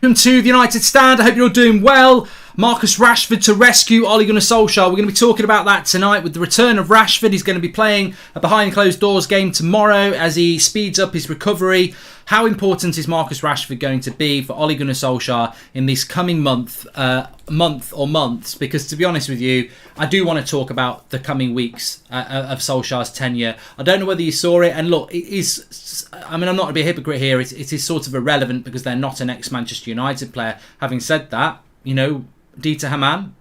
Welcome to the United Stand. I hope you're all doing well. Marcus Rashford to rescue Ole Gunnar Solskjaer. We're going to be talking about that tonight with the return of Rashford. He's going to be playing a behind closed doors game tomorrow as he speeds up his recovery. How important is Marcus Rashford going to be for Ole Gunnar Solskjaer in this coming months? Because to be honest with you, I do want to talk about the coming weeks of Solskjaer's tenure. I don't know whether you saw it, and look, it is. I mean, I'm not going to be a hypocrite here. It is sort of irrelevant because they're not an ex-Manchester United player. Having said that, you know, Dieter Hamann,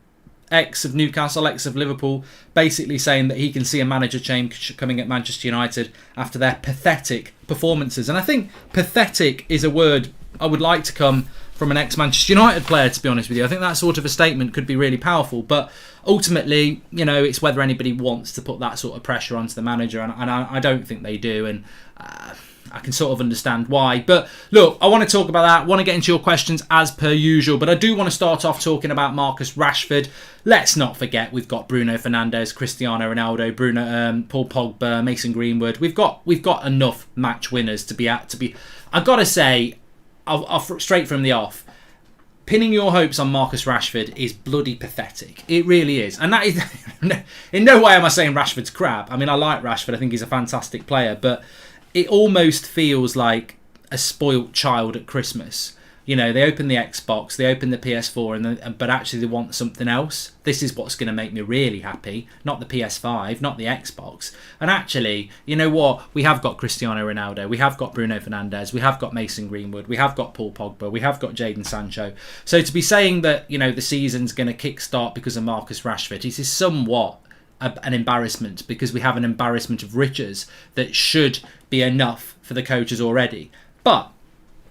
ex of Newcastle, ex of Liverpool, basically saying that he can see a manager change coming at Manchester United after their pathetic performances. And I think pathetic is a word I would like to come from an ex-Manchester United player, to be honest with you. I think that sort of a statement could be really powerful. But ultimately, you know, it's whether anybody wants to put that sort of pressure onto the manager. And I don't think they do. And I can sort of understand why. But look, I want to talk about that. I want to get into your questions as per usual. But I do want to start off talking about Marcus Rashford. Let's not forget we've got Bruno Fernandes, Cristiano Ronaldo, Paul Pogba, Mason Greenwood. We've got enough match winners to be. I've got to say, I'll straight from the off, pinning your hopes on Marcus Rashford is bloody pathetic. It really is. And that is in no way am I saying Rashford's crap. I mean, I like Rashford. I think he's a fantastic player, but it almost feels like a spoilt child at Christmas. You know, they open the Xbox, they open the PS4, but actually they want something else. This is what's going to make me really happy, not the PS5, not the Xbox. And actually, you know what? We have got Cristiano Ronaldo, we have got Bruno Fernandes, we have got Mason Greenwood, we have got Paul Pogba, we have got Jadon Sancho. So to be saying that, you know, the season's going to kickstart because of Marcus Rashford, it is somewhat an embarrassment, because we have an embarrassment of riches that should be enough for the coaches already. But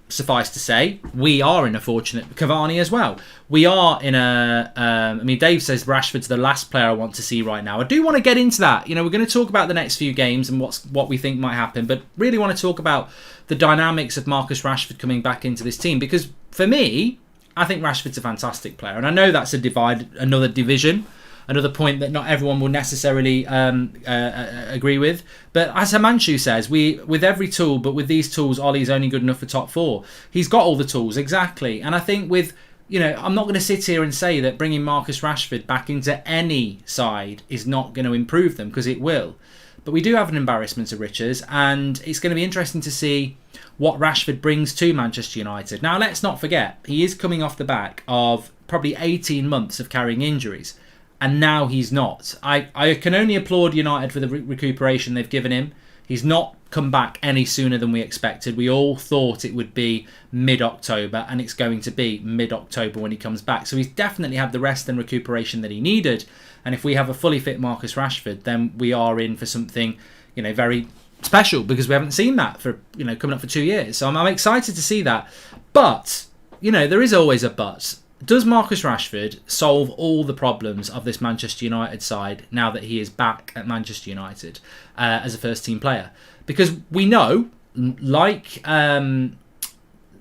suffice to say, we are in a fortunate Cavani as well. We are in a. I mean, Dave says Rashford's the last player I want to see right now. I do want to get into that. You know, we're going to talk about the next few games and what we think might happen, but really want to talk about the dynamics of Marcus Rashford coming back into this team, because for me, I think Rashford's a fantastic player, and I know that's another division. Another point that not everyone will necessarily agree with. But as Himanshu says, with every tool, but with these tools, Ollie's only good enough for top four. He's got all the tools, exactly. And I think I'm not going to sit here and say that bringing Marcus Rashford back into any side is not going to improve them, because it will. But we do have an embarrassment of riches, and it's going to be interesting to see what Rashford brings to Manchester United. Now, let's not forget, he is coming off the back of probably 18 months of carrying injuries. And now he's not. I can only applaud United for the recuperation they've given him. He's not come back any sooner than we expected. We all thought it would be mid-October, and it's going to be mid-October when he comes back. So he's definitely had the rest and recuperation that he needed. And if we have a fully fit Marcus Rashford, then we are in for something, you know, very special, because we haven't seen that for, you know, coming up for 2 years. So I'm excited to see that. But, you know, there is always a but. Does Marcus Rashford solve all the problems of this Manchester United side now that he is back at Manchester United as a first-team player? Because we know,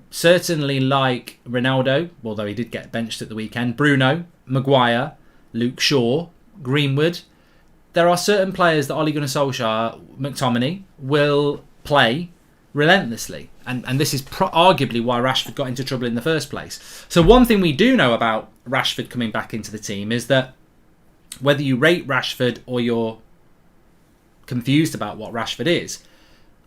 certainly like Ronaldo, although he did get benched at the weekend, Bruno, Maguire, Luke Shaw, Greenwood, there are certain players that Ole Gunnar Solskjaer, McTominay, will play relentlessly. And this is arguably why Rashford got into trouble in the first place. So one thing we do know about Rashford coming back into the team is that whether you rate Rashford or you're confused about what Rashford is,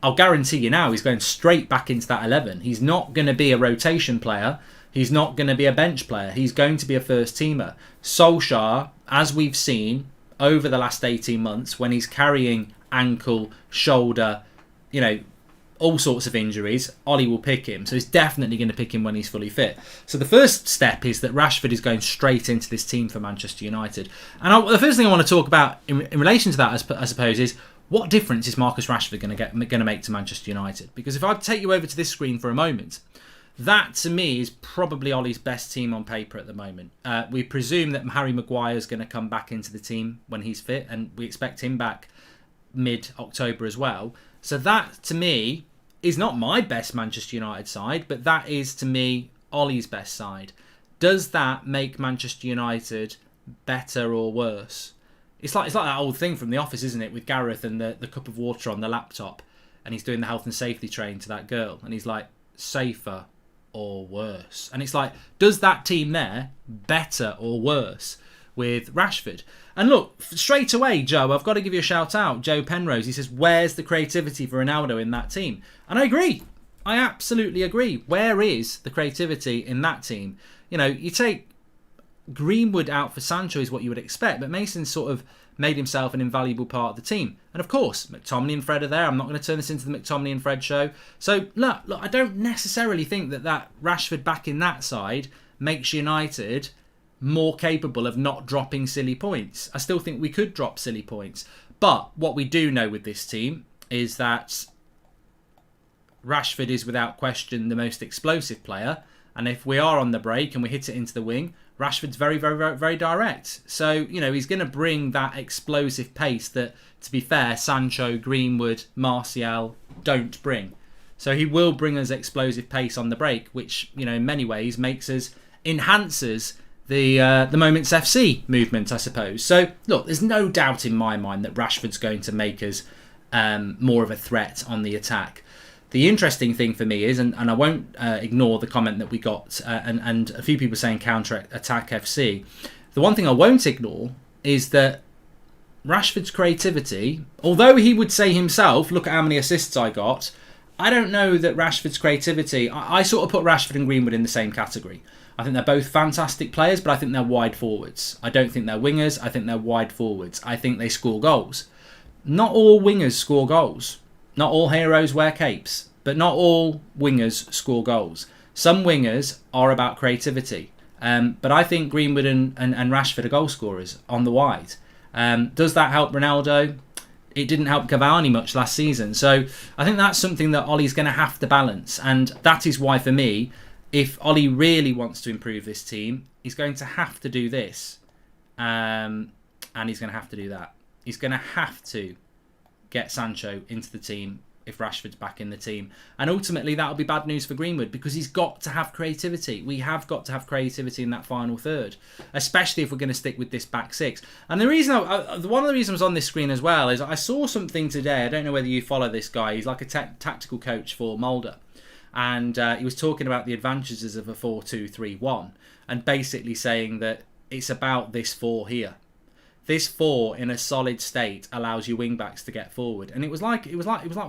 I'll guarantee you now he's going straight back into that 11. He's not going to be a rotation player. He's not going to be a bench player. He's going to be a first teamer. Solskjaer, as we've seen over the last 18 months, when he's carrying ankle, shoulder, you know, all sorts of injuries, Ollie will pick him. So he's definitely going to pick him when he's fully fit. So the first step is that Rashford is going straight into this team for Manchester United. And the first thing I want to talk about in relation to that, I suppose, is what difference is Marcus Rashford going to make to Manchester United? Because if I take you over to this screen for a moment, that to me is probably Ollie's best team on paper at the moment. We presume that Harry Maguire is going to come back into the team when he's fit, and we expect him back mid-October as well. So that, to me, is not my best Manchester United side, but that is, to me, Ollie's best side. Does that make Manchester United better or worse? It's like that old thing from The Office, isn't it, with Gareth and the cup of water on the laptop, and he's doing the health and safety train to that girl, and he's like, safer, or worse? And it's like, does that team there better or worse with Rashford? And look, straight away, Joe, I've got to give you a shout out. Joe Penrose, he says, where's the creativity for Ronaldo in that team? And I agree. I absolutely agree. Where is the creativity in that team? You know, you take Greenwood out for Sancho is what you would expect, but Mason sort of made himself an invaluable part of the team. And of course, McTominay and Fred are there. I'm not going to turn this into the McTominay and Fred show. So, look, I don't necessarily think that Rashford back in that side makes United more capable of not dropping silly points. I still think we could drop silly points. But what we do know with this team is that Rashford is without question the most explosive player. And if we are on the break and we hit it into the wing, Rashford's very, very, very, very direct. So, you know, he's going to bring that explosive pace that, to be fair, Sancho, Greenwood, Martial don't bring. So he will bring us explosive pace on the break, which, you know, in many ways enhances the Moments FC movement, I suppose. So, look, there's no doubt in my mind that Rashford's going to make us more of a threat on the attack. The interesting thing for me is, and I won't ignore the comment that we got, and a few people saying counter-attack FC. The one thing I won't ignore is that Rashford's creativity, although he would say himself, look at how many assists I got, I don't know that Rashford's creativity, I sort of put Rashford and Greenwood in the same category. I think they're both fantastic players, but I think they're wide forwards. I don't think they're wingers. I think they're wide forwards. I think they score goals. Not all wingers score goals. Not all heroes wear capes. But not all wingers score goals. Some wingers are about creativity. But I think Greenwood and Rashford are goal scorers on the wide. Does that help Ronaldo? It didn't help Cavani much last season. So I think that's something that Ollie's going to have to balance. And that is why, for me, if Ollie really wants to improve this team, he's going to have to do this. And he's going to have to do that. He's going to have to get Sancho into the team if Rashford's back in the team. And ultimately, that'll be bad news for Greenwood because he's got to have creativity. We have got to have creativity in that final third, especially if we're going to stick with this back six. And the reason, one of the reasons I was on this screen as well is I saw something today. I don't know whether you follow this guy. He's like a tactical coach for Mulder. And he was talking about the advantages of a 4-2-3-1 and basically saying that it's about this four here. This four in a solid state allows your wing backs to get forward, and it was like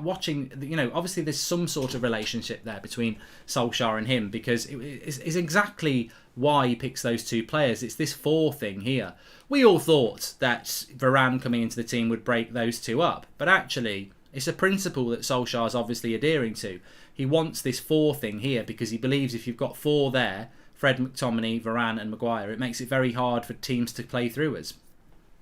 watching. You know, obviously there's some sort of relationship there between Solskjaer and him because it's exactly why he picks those two players. It's this four thing here. We all thought that Varane coming into the team would break those two up, but actually it's a principle that Solskjaer's obviously adhering to. He wants this four thing here because he believes if you've got four there, Fred, McTominay, Varane, and Maguire, it makes it very hard for teams to play through us.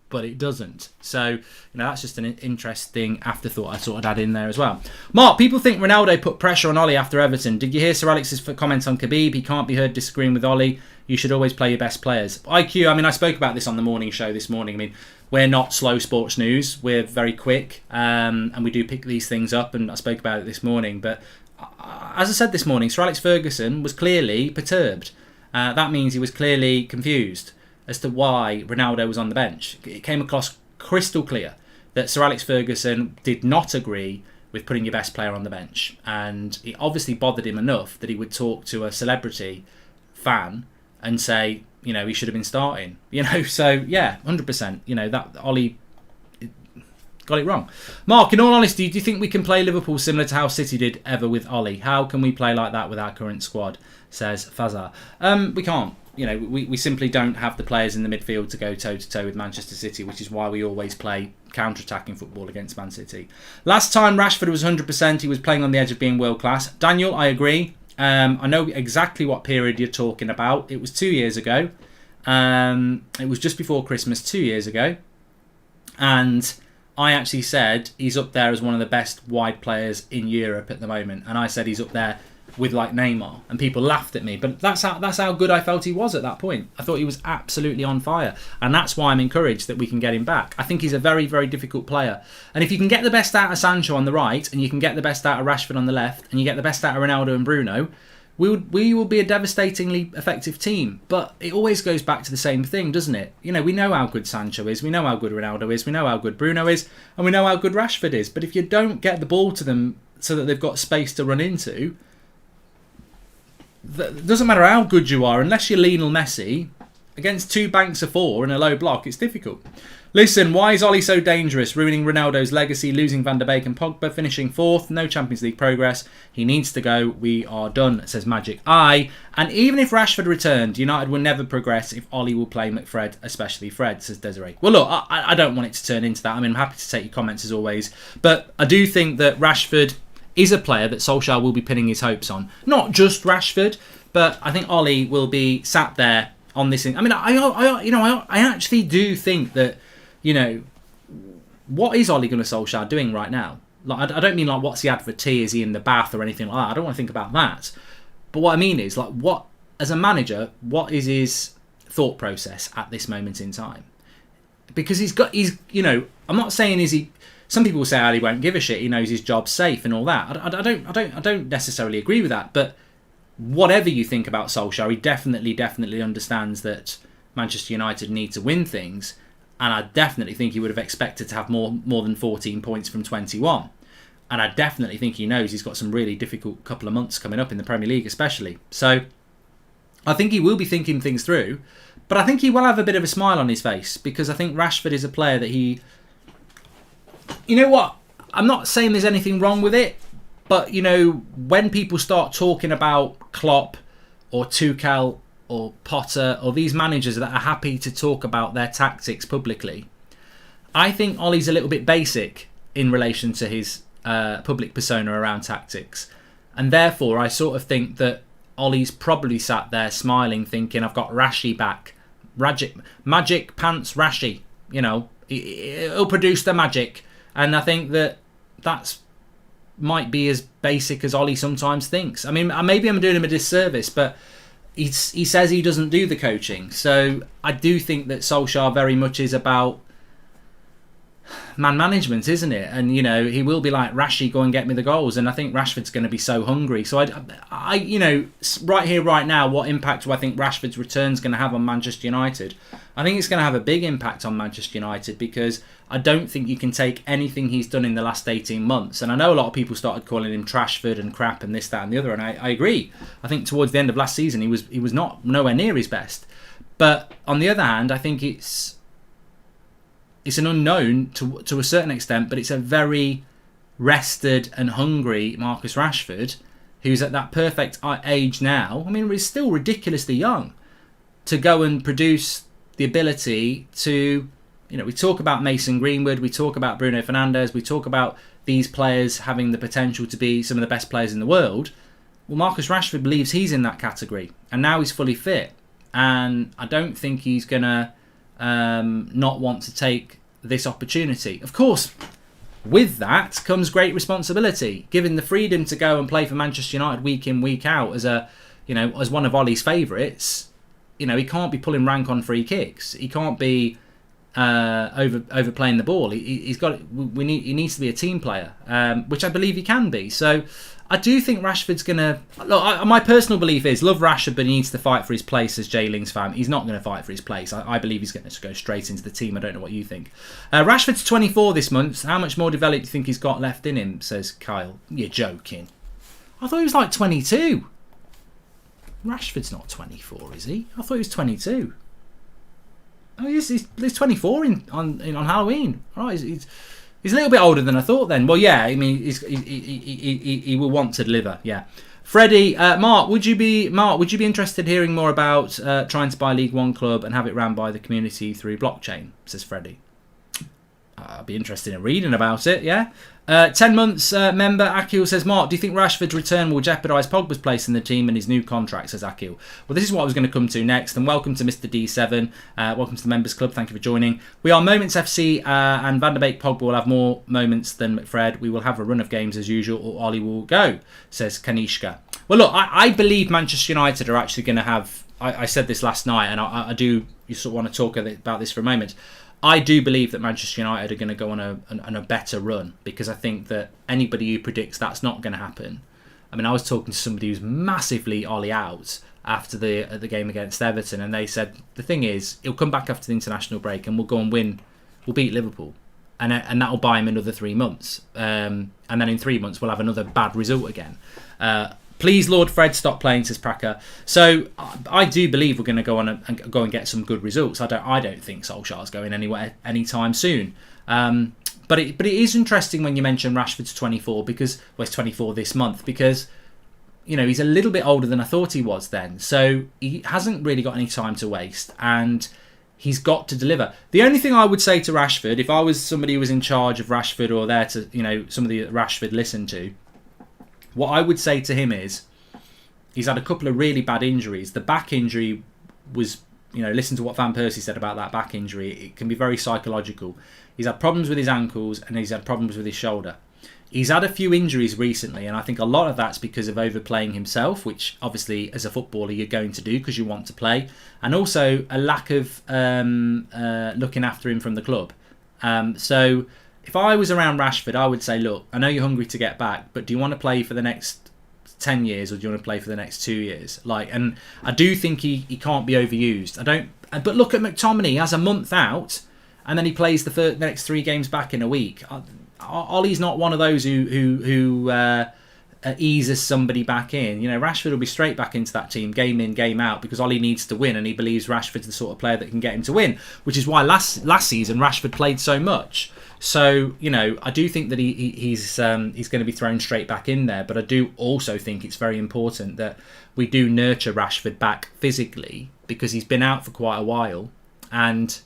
But it doesn't. So, you know, that's just an interesting afterthought I thought I'd add in there as well. Mark, people think Ronaldo put pressure on Ollie after Everton. Did you hear Sir Alex's comment on Khabib? He can't be heard disagreeing with Ollie. You should always play your best players. IQ, I mean, I spoke about this on the morning show this morning. I mean, we're not slow sports news. We're very quick. And we do pick these things up. And I spoke about it this morning. But as I said this morning, Sir Alex Ferguson was clearly perturbed. That means he was clearly confused as to why Ronaldo was on the bench. It came across crystal clear that Sir Alex Ferguson did not agree with putting your best player on the bench. And it obviously bothered him enough that he would talk to a celebrity fan and say, you know, he should have been starting. You know, so yeah, 100%. You know, that Ollie got it wrong. Mark, in all honesty, do you think we can play Liverpool similar to how City did ever with Ollie? How can we play like that with our current squad? Says Fazar. We can't. You know, we simply don't have the players in the midfield to go toe-to-toe with Manchester City, which is why we always play counter-attacking football against Man City. Last time Rashford was 100%, he was playing on the edge of being world-class. Daniel, I agree. I know exactly what period you're talking about. It was 2 years ago. It was just before Christmas 2 years ago. And I actually said he's up there as one of the best wide players in Europe at the moment. And I said he's up there with like Neymar, and people laughed at me, but that's how good I felt he was at that point. I thought he was absolutely on fire, and that's why I'm encouraged that we can get him back. I think he's a very, very difficult player, and if you can get the best out of Sancho on the right, and you can get the best out of Rashford on the left, and you get the best out of Ronaldo and Bruno, we will be a devastatingly effective team. But it always goes back to the same thing, doesn't it? You know, we know how good Sancho is, we know how good Ronaldo is, we know how good Bruno is, and we know how good Rashford is. But if you don't get the ball to them so that they've got space to run into, it doesn't matter how good you are, unless you're Lionel Messi, against two banks of four and a low block, it's difficult. Listen, why is Ollie so dangerous? Ruining Ronaldo's legacy, losing Van der Beek and Pogba, finishing fourth, no Champions League progress. He needs to go. We are done, says Magic Eye. And even if Rashford returned, United will never progress if Ollie will play McFred, especially Fred, says Desiree. Well, look, I don't want it to turn into that. I mean, I'm happy to take your comments as always. But I do think that Rashford is a player that Solskjaer will be pinning his hopes on. Not just Rashford, but I think Ollie will be sat there on this. I mean, I actually do think that, what is Ole Gunnar Solskjaer doing right now? Like, I don't mean like what's he had for tea? Is he in the bath or anything like that? I don't want to think about that. But what I mean is, like, what as a manager, what is his thought process at this moment in time? Because I'm not saying is he. Some people say he won't give a shit. He knows his job's safe and all that. I don't necessarily agree with that. But whatever you think about Solskjaer, he definitely understands that Manchester United need to win things. And I definitely think he would have expected to have more than 14 points from 21. And I definitely think he knows he's got some really difficult couple of months coming up in the Premier League especially. So I think he will be thinking things through. But I think he will have a bit of a smile on his face, because I think Rashford is a player that he... You know what? I'm not saying there's anything wrong with it. But, when people start talking about Klopp or Tuchel or Potter or these managers that are happy to talk about their tactics publicly, I think Ollie's a little bit basic in relation to his public persona around tactics. And therefore, I sort of think that Ollie's probably sat there smiling, thinking, I've got Rashi back. Magic Pants Rashi. He'll produce the magic. And I think that that's might be as basic as Ollie sometimes thinks. I mean, maybe I'm doing him a disservice, but he says he doesn't do the coaching. So I do think that Solskjaer very much is about man management, isn't it? And, he will be like, Rashi, go and get me the goals. And I think Rashford's going to be so hungry. So, I right here, right now, what impact do I think Rashford's return is going to have on Manchester United? I think it's going to have a big impact on Manchester United, because I don't think you can take anything he's done in the last 18 months. And I know a lot of people started calling him Trashford and crap and this, that and the other. And I agree. I think towards the end of last season, he was not nowhere near his best. But on the other hand, I think it's an unknown to a certain extent, but it's a very rested and hungry Marcus Rashford, who's at that perfect age now. I mean, he's still ridiculously young to go and produce the ability to, we talk about Mason Greenwood, we talk about Bruno Fernandes, we talk about these players having the potential to be some of the best players in the world. Well, Marcus Rashford believes he's in that category, and now he's fully fit. And I don't think he's going to not want to take this opportunity. Of course, with that comes great responsibility. Given the freedom to go and play for Manchester United week in, week out as as one of Ollie's favourites, he can't be pulling rank on free kicks. He can't be overplaying the ball. He needs to be a team player, which I believe he can be. So I do think Rashford's going to... Look, my personal belief is, love Rashford, but he needs to fight for his place as Jay Ling's fan. He's not going to fight for his place. I believe he's going to go straight into the team. I don't know what you think. Rashford's 24 this month. How much more developed do you think he's got left in him, says Kyle. You're joking. I thought he was like 22. Rashford's not 24, is he? I thought he was 22. Oh, he's 24 on Halloween. All right, he's a little bit older than I thought then. Well, yeah, I mean, he will want to deliver, yeah. Freddie, Mark, would you be interested in hearing more about trying to buy League One club and have it ran by the community through blockchain, says Freddie. I'd be interested in reading about it, yeah. 10 months member Akil says, Mark, do you think Rashford's return will jeopardise Pogba's place in the team and his new contract, says Akil. Well, this is what I was going to come to next, and welcome to Mr. D7. Welcome to the Members Club. Thank you for joining. We are Moments FC, and Van der Beek Pogba will have more moments than McFred. We will have a run of games as usual, or Ollie will go, says Kanishka. Well, look, I believe Manchester United are actually going to have... I said this last night, and I do you sort of want to talk about this for a moment. I do believe that Manchester United are going to go on a better run, because I think that anybody who predicts that's not going to happen. I mean, I was talking to somebody who's massively Ollie out after the game against Everton, and they said the thing is he'll come back after the international break and we'll go and win. We'll beat Liverpool, and that will buy him another 3 months. And then in 3 months we'll have another bad result again. Please, Lord Fred, stop playing, says Pracker. So I do believe we're going to go on and go and get some good results. I don't think Solskjaer's going anywhere anytime soon. But it is interesting when you mention Rashford's 24 because he's 24 this month because he's a little bit older than I thought he was then. So he hasn't really got any time to waste and he's got to deliver. The only thing I would say to Rashford, if I was somebody who was in charge of Rashford or there to somebody that Rashford listened to, what I would say to him is he's had a couple of really bad injuries. The back injury was, listen to what Van Persie said about that back injury. It can be very psychological. He's had problems with his ankles and he's had problems with his shoulder. He's had a few injuries recently, and I think a lot of that's because of overplaying himself, which obviously as a footballer you're going to do because you want to play, and also a lack of looking after him from the club. So if I was around Rashford, I would say, look, I know you're hungry to get back, but do you want to play for the next 10 years or do you want to play for the next 2 years? And I do think he can't be overused. But look at McTominay. He has a month out and then he plays the next 3 games back in a week. Ollie's not one of those who eases somebody back in. Rashford will be straight back into that team, game in, game out, because Ollie needs to win and he believes Rashford's the sort of player that can get him to win, which is why last season Rashford played so much. So, I do think that he's going to be thrown straight back in there, but I do also think it's very important that we do nurture Rashford back physically because he's been out for quite a while, and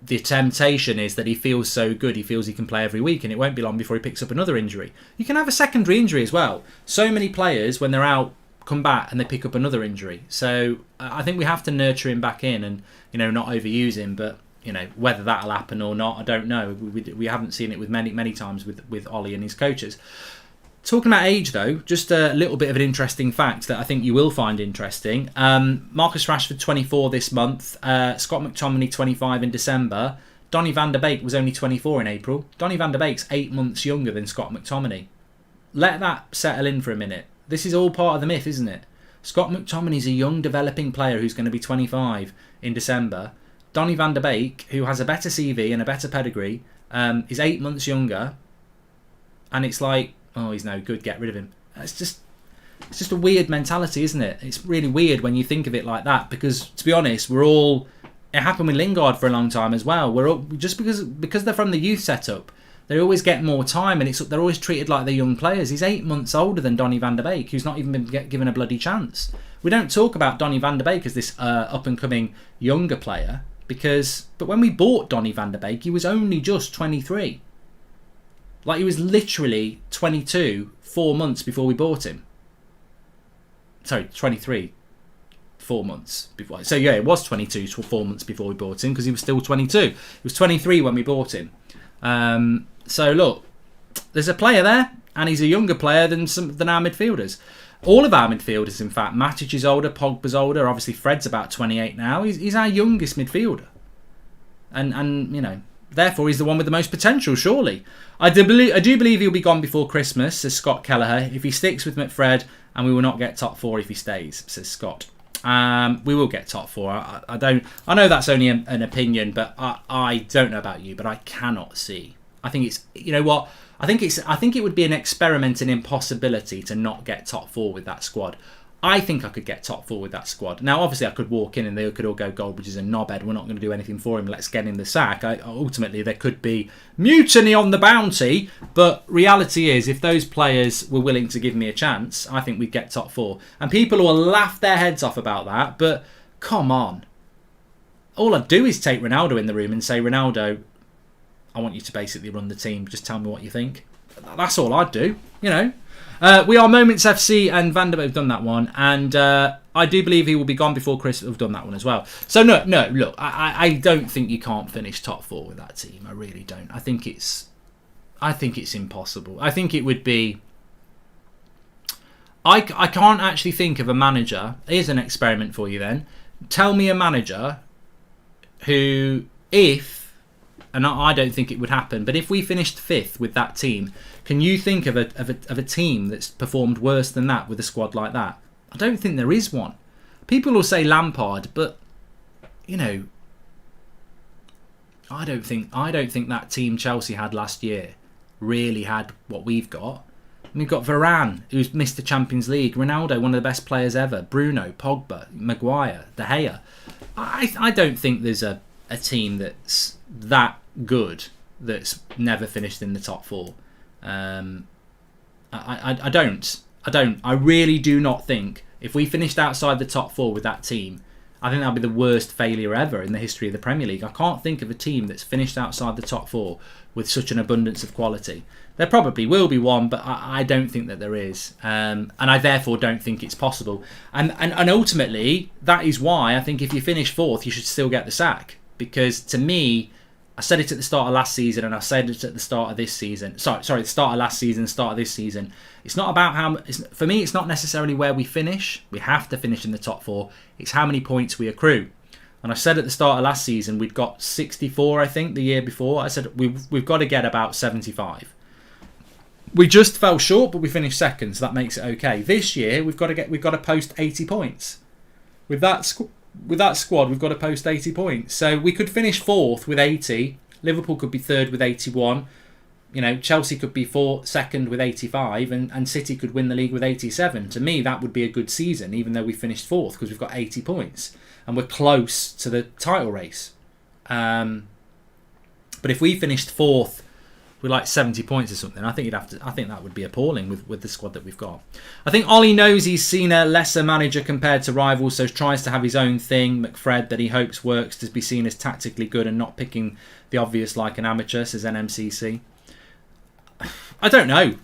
the temptation is that he feels so good, he feels he can play every week, and it won't be long before he picks up another injury. You can have a secondary injury as well. So many players, when they're out, come back and they pick up another injury. So I think we have to nurture him back in and not overuse him, but whether that'll happen or not, I don't know. We haven't seen it with many times with Ollie and his coaches. Talking about age, though, just a little bit of an interesting fact that I think you will find interesting. Marcus Rashford, 24 this month. Scott McTominay, 25 in December. Donny van der Beek was only 24 in April. Donny van der Beek's 8 months younger than Scott McTominay. Let that settle in for a minute. This is all part of the myth, isn't it? Scott McTominay's a young, developing player who's going to be 25 in December. Donny van der Beek, who has a better CV and a better pedigree, is 8 months younger, and it's like, oh, he's no good, get rid of him. It's just a weird mentality, isn't it? It's really weird when you think of it like that, because to be honest, it happened with Lingard for a long time as well. Just because they're from the youth setup, they always get more time, and they're always treated like they're young players. He's 8 months older than Donny van der Beek, who's not even been given a bloody chance. We don't talk about Donny van der Beek as this up and coming younger player. But when we bought Donny van der Beek, he was only just 23. Like, he was literally 22 4 months before we bought him. Sorry, 23 4 months before. So yeah, it was 22 4 months before we bought him because he was still 22. He was 23 when we bought him. So look, there's a player there, and he's a younger player than our midfielders. All of our midfielders, in fact. Matic is older, Pogba's older. Obviously, Fred's about 28 now. He's our youngest midfielder. And therefore, he's the one with the most potential, surely. I do believe he'll be gone before Christmas, says Scott Kelleher, if he sticks with McFred, and we will not get top 4 if he stays, says Scott. We will get top 4. I know that's only an opinion, but I don't know about you, but I cannot see. I think it's, what? I think it would be an experiment in impossibility to not get top 4 with that squad. I think I could get top 4 with that squad. Now, obviously, I could walk in and they could all go, Goldbridge is a knobhead. We're not going to do anything for him. Let's get him the sack. Ultimately, there could be mutiny on the bounty. But reality is, if those players were willing to give me a chance, I think we'd get top 4. And people will laugh their heads off about that. But come on. All I'd do is take Ronaldo in the room and say, Ronaldo, I want you to basically run the team. Just tell me what you think. That's all I'd do, We are Moments FC and Van der Beek have done that one. And I do believe he will be gone before Chris have done that one as well. So, no, look, I don't think you can't finish top 4 with that team. I really don't. I think it's impossible. I think it would be... I can't actually think of a manager. Here's an experiment for you then. Tell me a manager who, and I don't think it would happen, but if we finished 5th with that team, can you think of a team that's performed worse than that with a squad like that? I don't think there is one. People will say Lampard, but I don't think that team Chelsea had last year really had what we've got. We've got Varane, who's missed the Champions League. Ronaldo, one of the best players ever. Bruno, Pogba, Maguire, De Gea. I don't think there's a team that's that good that's never finished in the top 4. I don't. I really do not think if we finished outside the top 4 with that team, I think that'll be the worst failure ever in the history of the Premier League. I can't think of a team that's finished outside the top 4 with such an abundance of quality. There probably will be one, but I don't think that there is. And I therefore don't think it's possible. And ultimately, that is why I think if you finish 4th, you should still get the sack. Because to me, I said it at the start of last season and I said it at the start of this season. Sorry, the start of last season, start of this season. It's not about for me, it's not necessarily where we finish. We have to finish in the top 4. It's how many points we accrue. And I said at the start of last season, we'd got 64, I think, the year before. I said we've got to get about 75. We just fell short, but we finished second, so that makes it okay. This year, we've got to post 80 points. With that squad, we've got to post 80 points. So we could finish 4th with 80. Liverpool could be 3rd with 81. Chelsea could be 2nd with 85, and City could win the league with 87. To me, that would be a good season, even though we finished 4th, because we've got 80 points and we're close to the title race. But if we finished 4th with like 70 points or something, I think that would be appalling with the squad that we've got. I think Ollie knows he's seen a lesser manager compared to rivals, so tries to have his own thing. McFred, that he hopes works to be seen as tactically good and not picking the obvious like an amateur, says NMCC. I don't know.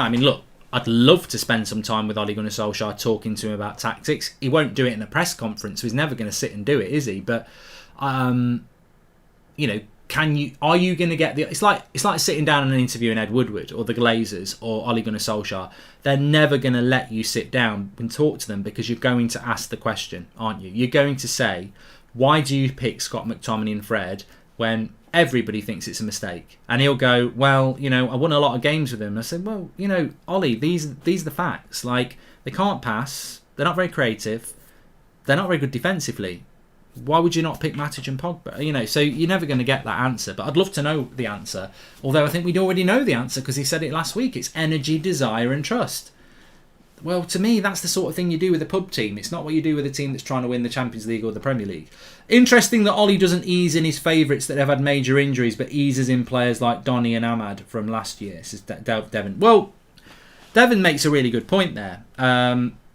I mean, look, I'd love to spend some time with Ole Gunnar Solskjaer talking to him about tactics. He won't do it in a press conference, so he's never going to sit and do it, is he? But, are you going to get the... It's like sitting down and interviewing Ed Woodward or the Glazers or Ole Gunnar Solskjaer. They're never going to let you sit down and talk to them because you're going to ask the question, aren't you? You're going to say, why do you pick Scott McTominay and Fred when everybody thinks it's a mistake? And he'll go, well, I won a lot of games with him. I said, well, Ollie, these are the facts. Like, they can't pass. They're not very creative. They're not very good defensively. Why would you not pick Matic and Pogba? So you're never going to get that answer. But I'd love to know the answer. Although I think we'd already know the answer because he said it last week. It's energy, desire and trust. Well, to me, that's the sort of thing you do with a pub team. It's not what you do with a team that's trying to win the Champions League or the Premier League. Interesting that Ollie doesn't ease in his favourites that have had major injuries, but eases in players like Donny and Ahmad from last year, says Devon. Well, Devon makes a really good point there.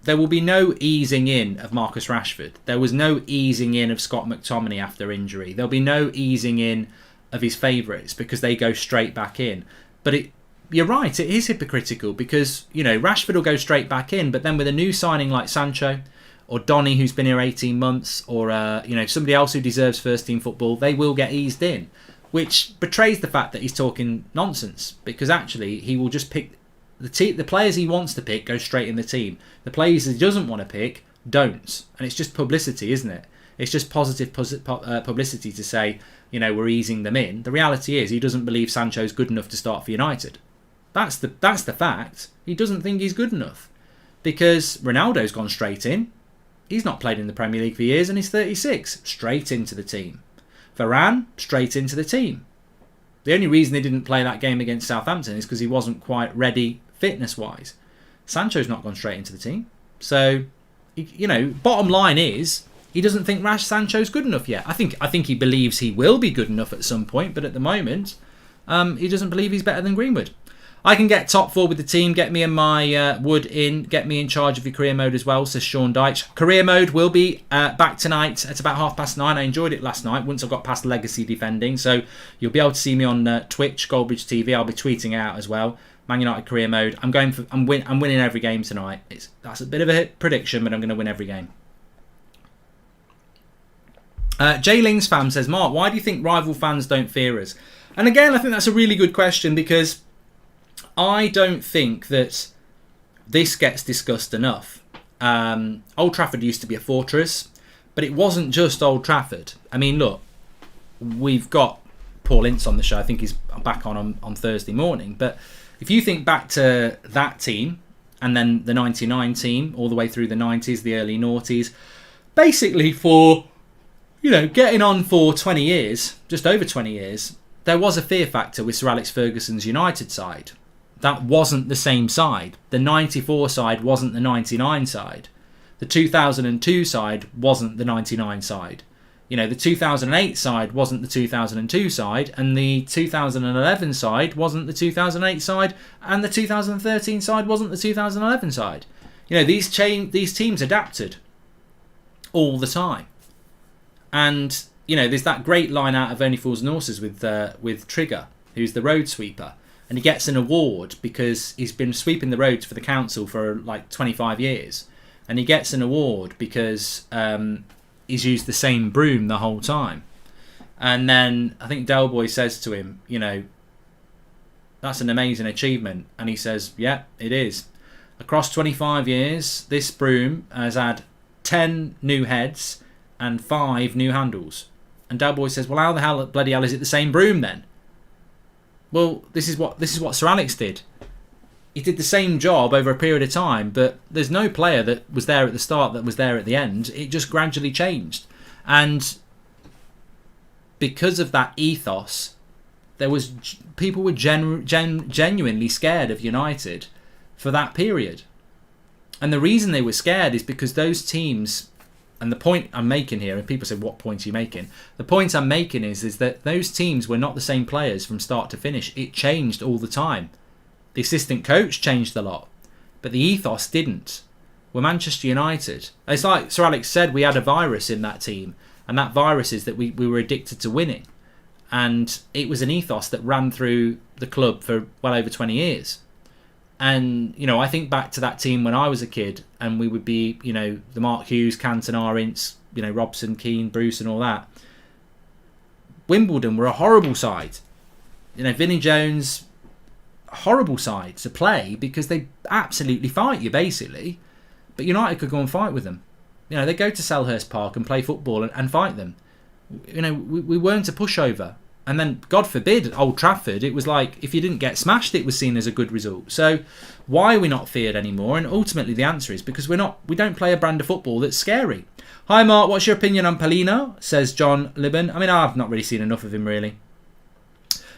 There will be no easing in of Marcus Rashford. There was no easing in of Scott McTominay after injury. There'll be no easing in of his favourites because they go straight back in. But you're right, it is hypocritical because, Rashford will go straight back in, but then with a new signing like Sancho or Donny, who's been here 18 months, or, somebody else who deserves first-team football, they will get eased in, which betrays the fact that he's talking nonsense because actually he will just pick... The players he wants to pick go straight in the team. The players he doesn't want to pick don't. And it's just publicity, isn't it? It's just positive publicity to say, we're easing them in. The reality is he doesn't believe Sancho's good enough to start for United. That's the fact. He doesn't think he's good enough. Because Ronaldo's gone straight in. He's not played in the Premier League for years and he's 36. Straight into the team. Varane, straight into the team. The only reason he didn't play that game against Southampton is because he wasn't quite ready fitness-wise. Sancho's not gone straight into the team. So, bottom line is, he doesn't think Sancho's good enough yet. I think he believes he will be good enough at some point, but at the moment, he doesn't believe he's better than Greenwood. I can get top 4 with the team, get me and my Wood in, get me in charge of your career mode as well, says Sean Deitch. Career mode will be back tonight at about 9:30. I enjoyed it last night once I got past legacy defending, so you'll be able to see me on Twitch, Goldbridge TV. I'll be tweeting it out as well. Man United career mode. I'm winning every game tonight. That's a bit of a prediction, but I'm going to win every game. Jay Lings fam says, Mark, why do you think rival fans don't fear us? And again, I think that's a really good question because I don't think that this gets discussed enough. Old Trafford used to be a fortress, but it wasn't just Old Trafford. I mean, look, we've got Paul Ince on the show. I think he's back on Thursday morning. But if you think back to that team and then the 99 team all the way through the 90s, the early noughties, basically for, getting on for 20 years, just over 20 years, there was a fear factor with Sir Alex Ferguson's United side. that wasn't the same side. The 94 side wasn't the 99 side. The 2002 side wasn't the 99 side. You know, the 2008 side wasn't the 2002 side, and the 2011 side wasn't the 2008 side, and the 2013 side wasn't the 2011 side. You know, these teams adapted all the time. And, you know, there's that great line out of Only Fools and Horses with Trigger, who's the road sweeper. And he gets an award because he's been sweeping the roads for the council for like 25 years. And he gets an award because he's used the same broom the whole time. And then I think Del Boy says to him, you know, that's an amazing achievement. And he says, yeah, it is. Across 25 years, this broom has had 10 new heads and 5 new handles. And Del Boy says, well, how the hell, bloody hell, is it the same broom then? Well, this is what Sir Alex did. He did the same job over a period of time, but there's no player that was there at the start that was there at the end. It just gradually changed. And because of that ethos, people were genuinely scared of United for that period. And the reason they were scared is because those teams, and the point I'm making here, and people say, what point are you making? The point I'm making is that those teams were not the same players from start to finish. It changed all the time. The assistant coach changed a lot, but the ethos didn't. We're Manchester United. It's like Sir Alex said, we had a virus in that team, and that virus is that we were addicted to winning. And it was an ethos that ran through the club for well over 20 years. And, you know, I think back to that team when I was a kid, and we would be, you know, the Mark Hughes, Cantona, Ince, you know, Robson, Keane, Bruce and all that. Wimbledon were a horrible side. You know, Vinnie Jones, horrible side to play because they absolutely fight you, basically. But United could go and fight with them. You know, they go to Selhurst Park and play football and fight them. You know, we weren't a pushover. And then, God forbid, Old Trafford, it was like, if you didn't get smashed, it was seen as a good result. So, why are we not feared anymore? And ultimately, the answer is because we don't play a brand of football that's scary. Hi, Mark, what's your opinion on Polino? Says John Libban. I mean, I've not really seen enough of him, really.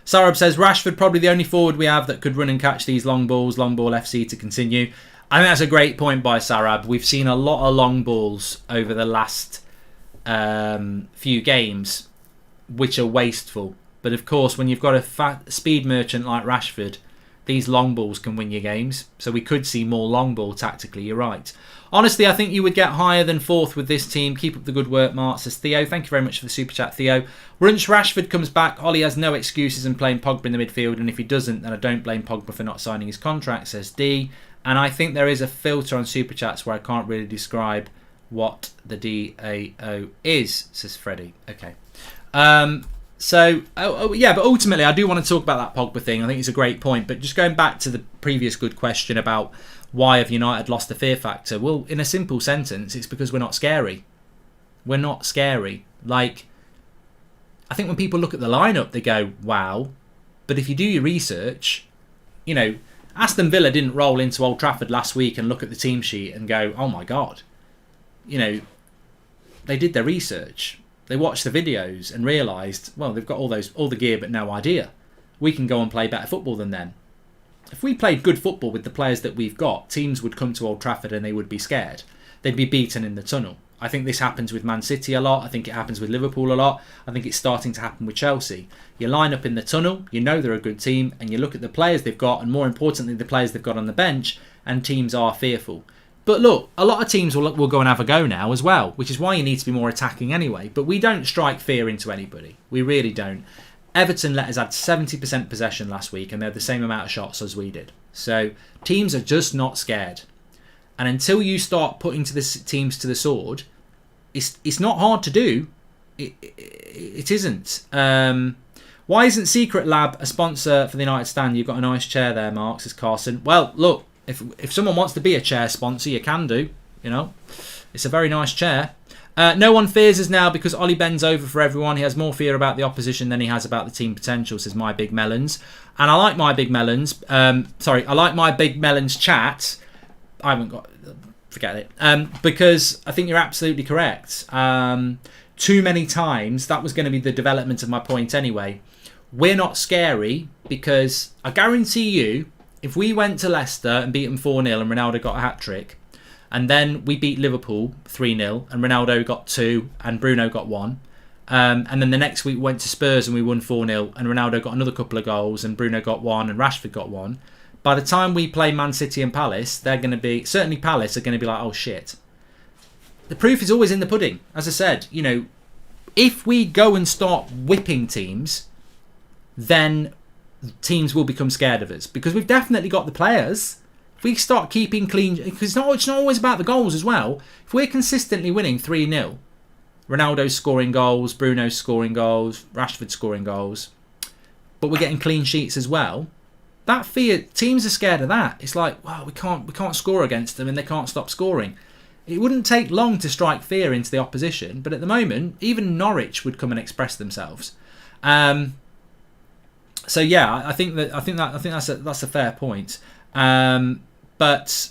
Sarab says, Rashford, probably the only forward we have that could run and catch these long balls. Long ball FC to continue. I think that's a great point by Sarab. We've seen a lot of long balls over the last few games, which are wasteful. But of course, when you've got a fat speed merchant like Rashford, these long balls can win your games. So we could see more long ball tactically, you're right. Honestly, I think you would get higher than 4th with this team. Keep up the good work, Mark, says Theo. Thank you very much for the super chat, Theo. Once Rashford comes back, Ollie has no excuses in playing Pogba in the midfield. And if he doesn't, then I don't blame Pogba for not signing his contract, says D. And I think there is a filter on super chats where I can't really describe what the DAO is, says Freddie. Okay. Yeah, but ultimately I do want to talk about that Pogba thing. I think it's a great point. But just going back to the previous good question about why have United lost the fear factor? Well, in a simple sentence, it's because we're not scary. We're not scary. Like, I think when people look at the lineup, they go, wow. But if you do your research, you know, Aston Villa didn't roll into Old Trafford last week and look at the team sheet and go, oh my God. You know, they did their research. They watched the videos and realised, well, they've got all the gear but no idea. We can go and play better football than them. If we played good football with the players that we've got, teams would come to Old Trafford and they would be scared. They'd be beaten in the tunnel. I think this happens with Man City a lot. I think it happens with Liverpool a lot. I think it's starting to happen with Chelsea. You line up in the tunnel, you know they're a good team, and you look at the players they've got, and more importantly, the players they've got on the bench, and teams are fearful. But look, a lot of teams will go and have a go now as well, which is why you need to be more attacking anyway. But we don't strike fear into anybody. We really don't. Everton let us add 70% possession last week, and they had the same amount of shots as we did. So teams are just not scared. And until you start putting teams to the sword, it's not hard to do. It isn't. Why isn't Secret Lab a sponsor for the United Stand? You've got a nice chair there, Mark, says Carson. Well, look, if someone wants to be a chair sponsor, you can do. You know, it's a very nice chair. No one fears us now because Ollie bends over for everyone. He has more fear about the opposition than he has about the team potential, says My Big Melons. And I like My Big Melons. I like My Big Melons chat. I haven't got... Forget it. Because I think you're absolutely correct. Too many times, that was going to be the development of my point anyway. We're not scary because I guarantee you, if we went to Leicester and beat them 4-0 and Ronaldo got a hat-trick, and then we beat Liverpool 3-0 and Ronaldo got 2 and Bruno got 1, and then the next week we went to Spurs and we won 4-0 and Ronaldo got another couple of goals and Bruno got 1 and Rashford got 1, by the time we play Man City and Palace, they're going to be, certainly Palace are going to be like, oh shit. The proof is always in the pudding. As I said, you know, if we go and start whipping teams, then teams will become scared of us because we've definitely got the players. If we start keeping clean, because it's not always about the goals as well. If we're consistently winning 3-0, Ronaldo's scoring goals, Bruno's scoring goals, Rashford's scoring goals, but we're getting clean sheets as well, that fear, teams are scared of that. It's like, wow, we can't score against them and they can't stop scoring. It wouldn't take long to strike fear into the opposition, but at the moment, even Norwich would come and express themselves. So yeah, I think that's a fair point. But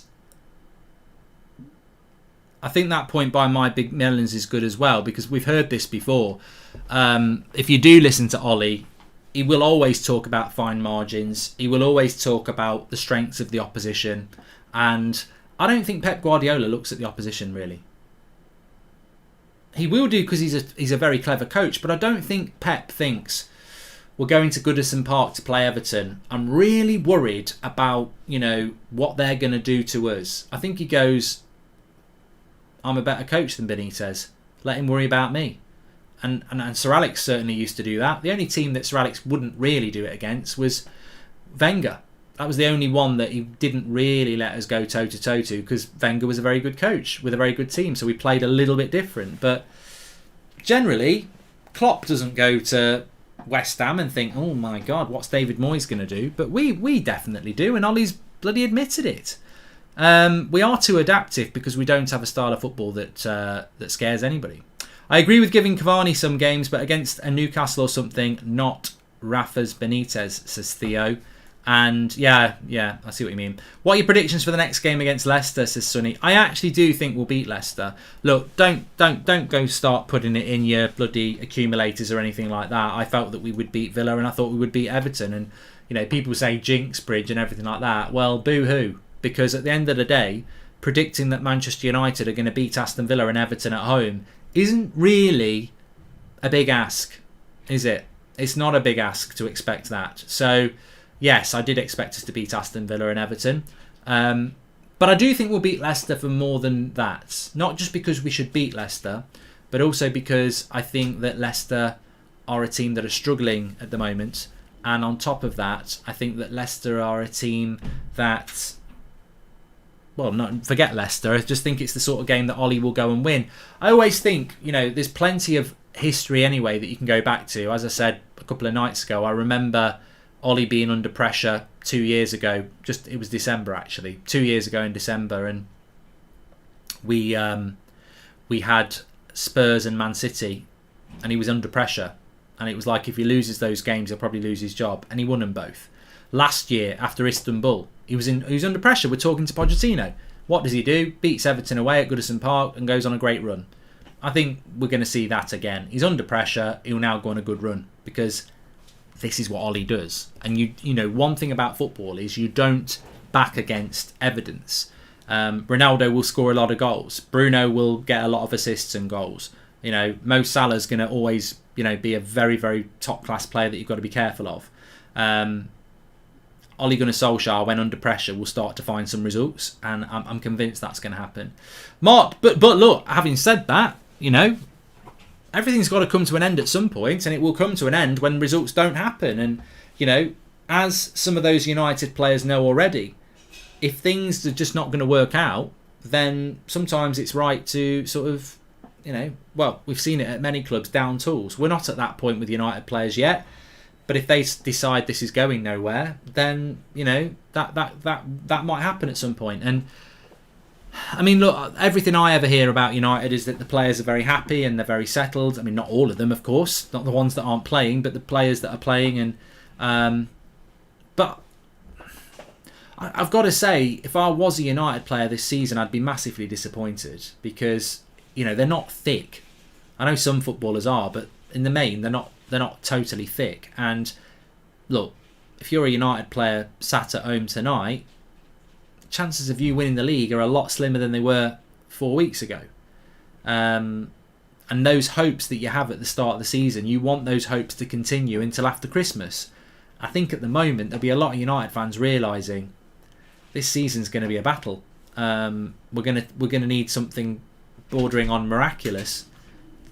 I think that point by My Big Melons is good as well, because we've heard this before. If you do listen to Ollie, he will always talk about fine margins. He will always talk about the strengths of the opposition, and I don't think Pep Guardiola looks at the opposition really. He will do because he's a very clever coach, but I don't think Pep thinks we're going to Goodison Park to play Everton. I'm really worried about, you know, what they're going to do to us. I think he goes, I'm a better coach than Benitez. Let him worry about me. And Sir Alex certainly used to do that. The only team that Sir Alex wouldn't really do it against was Wenger. That was the only one that he didn't really let us go toe-to-toe to, because Wenger was a very good coach with a very good team, so we played a little bit different. But generally, Klopp doesn't go to West Ham and think, oh my God, what's David Moyes going to do? But we definitely do, and Ollie's bloody admitted it. We are too adaptive because we don't have a style of football that scares anybody. I agree with giving Cavani some games, but against a Newcastle or something, not Rafa's Benitez, says Theo. And yeah, I see what you mean. What are your predictions for the next game against Leicester, says Sonny? I actually do think we'll beat Leicester. Look, don't go start putting it in your bloody accumulators or anything like that. I felt that we would beat Villa and I thought we would beat Everton. And, you know, people say jinx bridge and everything like that. Well, boo-hoo. Because at the end of the day, predicting that Manchester United are going to beat Aston Villa and Everton at home isn't really a big ask, is it? It's not a big ask to expect that. So yes, I did expect us to beat Aston Villa and Everton. But I do think we'll beat Leicester for more than that. Not just because we should beat Leicester, but also because I think that Leicester are a team that are struggling at the moment. And on top of that, I think that Leicester are a team that... Well, not forget Leicester. I just think it's the sort of game that Ollie will go and win. I always think, you know, there's plenty of history anyway that you can go back to. As I said a couple of nights ago, I remember Ollie being under pressure 2 years ago. It was December actually, 2 years ago in December, and we had Spurs and Man City, and he was under pressure, and it was like if he loses those games, he'll probably lose his job, and he won them both. Last year after Istanbul, he was under pressure. We're talking to Pochettino. What does he do? Beats Everton away at Goodison Park and goes on a great run. I think we're going to see that again. He's under pressure. He'll now go on a good run because this is what Ollie does. And you know, one thing about football is you don't back against evidence. Ronaldo will score a lot of goals. Bruno will get a lot of assists and goals. You know, Mo Salah's going to always, you know, be a very, very top class player that you've got to be careful of. Ole Gunnar Solskjaer, when under pressure, will start to find some results, and I'm convinced that's going to happen. Mark, but look, having said that, you know, everything's got to come to an end at some point, and it will come to an end when results don't happen. And, you know, as some of those United players know already, if things are just not going to work out, then sometimes it's right to sort of, you know, well, we've seen it at many clubs, down tools. We're not at that point with United players yet. But if they decide this is going nowhere, then, you know, that might happen at some point. And, I mean, look, everything I ever hear about United is that the players are very happy and they're very settled. I mean, not all of them, of course. Not the ones that aren't playing, but the players that are playing. And but I've got to say, if I was a United player this season, I'd be massively disappointed because, you know, they're not thick. I know some footballers are, but in the main, they're not totally thick. And look, if you're a United player sat at home tonight, chances of you winning the league are a lot slimmer than they were 4 weeks ago. And those hopes that you have at the start of the season, you want those hopes to continue until after Christmas. I think at the moment there'll be a lot of United fans realising this season's going to be a battle. We're gonna need something bordering on miraculous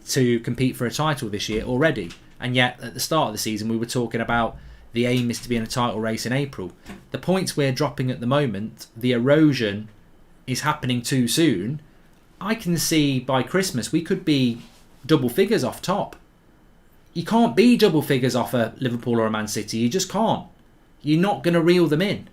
to compete for a title this year already. And yet at the start of the season we were talking about the aim is to be in a title race in April. The points we're dropping at the moment, the erosion is happening too soon. I can see by Christmas we could be double figures off top. You can't be double figures off a Liverpool or a Man City. You just can't. You're not going to reel them in.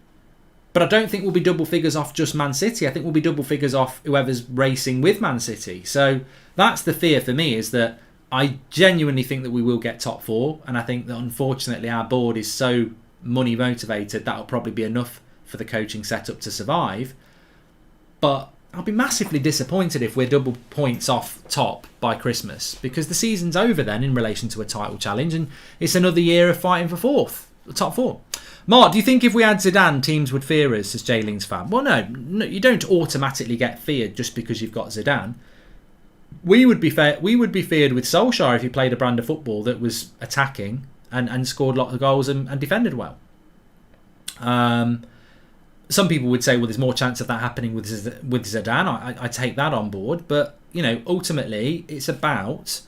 But I don't think we'll be double figures off just Man City. I think we'll be double figures off whoever's racing with Man City. So that's the fear for me, is that I genuinely think that we will get top four. And I think that unfortunately our board is so money motivated that'll probably be enough for the coaching setup to survive. But I'll be massively disappointed if we're double points off top by Christmas, because the season's over then in relation to a title challenge, and it's another year of fighting for top four. Mark, do you think if we had Zidane, teams would fear us, as Jayling's fan? Well, no, you don't automatically get feared just because you've got Zidane. We would be feared with Solskjaer if he played a brand of football that was attacking and scored lots of goals and defended well. Some people would say, well, there's more chance of that happening with Zidane. I take that on board. But, ultimately, it's about